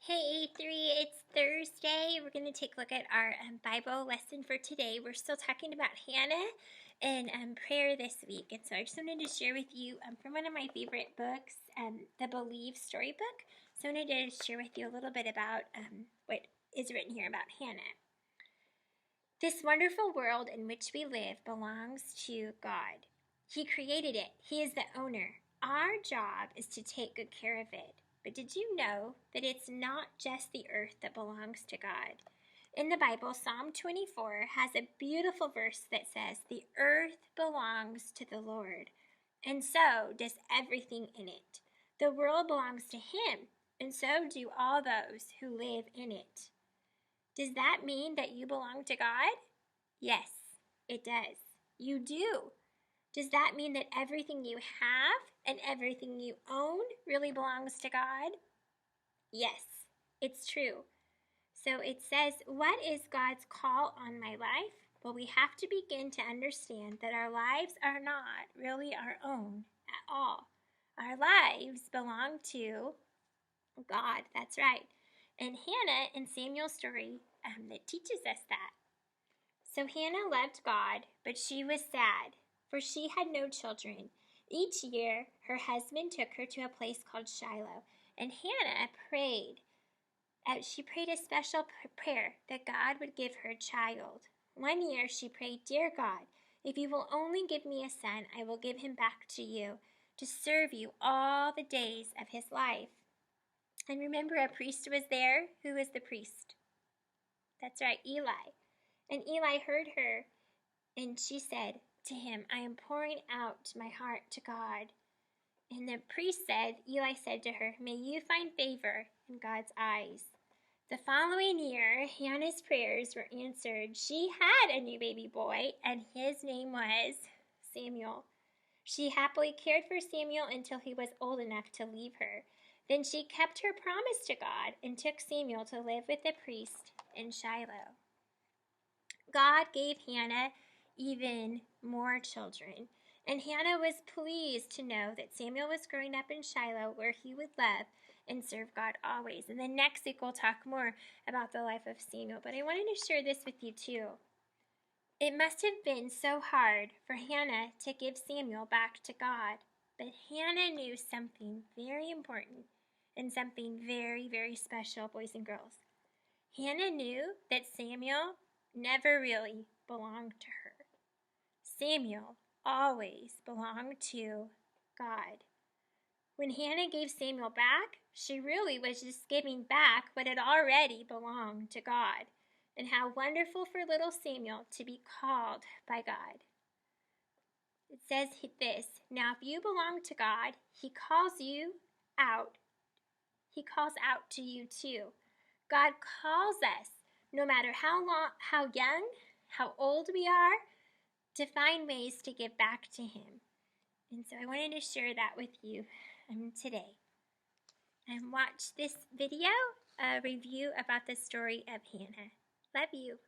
Hey A3, it's Thursday. We're going to take a look at our Bible lesson for today. We're still talking about Hannah and prayer this week. And so I just wanted to share with you from one of my favorite books, the Believe Storybook. So I wanted to share with you a little bit about what is written here about Hannah. This wonderful world in which we live belongs to God. He created it. He is the owner. Our job is to take good care of it. But did you know that it's not just the earth that belongs to God? In the Bible, Psalm 24 has a beautiful verse that says, "The earth belongs to the Lord, and so does everything in it. The world belongs to Him, and so do all those who live in it." Does that mean that you belong to God? Yes, it does. You do. Does that mean that everything you have and everything you own really belongs to God? Yes, it's true. So it says, what is God's call on my life? Well, we have to begin to understand that our lives are not really our own at all. Our lives belong to God. That's right. And Hannah in Samuel's story that teaches us that. So Hannah loved God, but she was sad, for she had no children. Each year, her husband took her to a place called Shiloh, and Hannah prayed. She prayed a special prayer that God would give her a child. One year she prayed, "Dear God, if you will only give me a son, I will give him back to you, to serve you all the days of his life." And remember, a priest was there. Who was the priest? That's right, Eli. And Eli heard her, and she said to him, "I am pouring out my heart to God." And the priest said, Eli said to her, "May you find favor in God's eyes." The following year, Hannah's prayers were answered. She had a new baby boy, and his name was Samuel. She happily cared for Samuel until he was old enough to leave her. Then she kept her promise to God and took Samuel to live with the priest in Shiloh. God gave Hannah even more children, and Hannah was pleased to know that Samuel was growing up in Shiloh, where he would love and serve God always. And then next week we'll talk more about the life of Samuel, but I wanted to share this with you too. It must have been so hard for Hannah to give Samuel back to God, but Hannah knew something very important and something very, very special, boys and girls. Hannah knew that Samuel never really belonged to her. Samuel always belonged to God. When Hannah gave Samuel back, she really was just giving back what had already belonged to God. And how wonderful for little Samuel to be called by God. It says this, "Now if you belong to God, He calls you out. He calls out to you too." God calls us, no matter how young, how old we are, to find ways to give back to Him. And so I wanted to share that with you today. And watch this video, a review about the story of Hannah. Love you.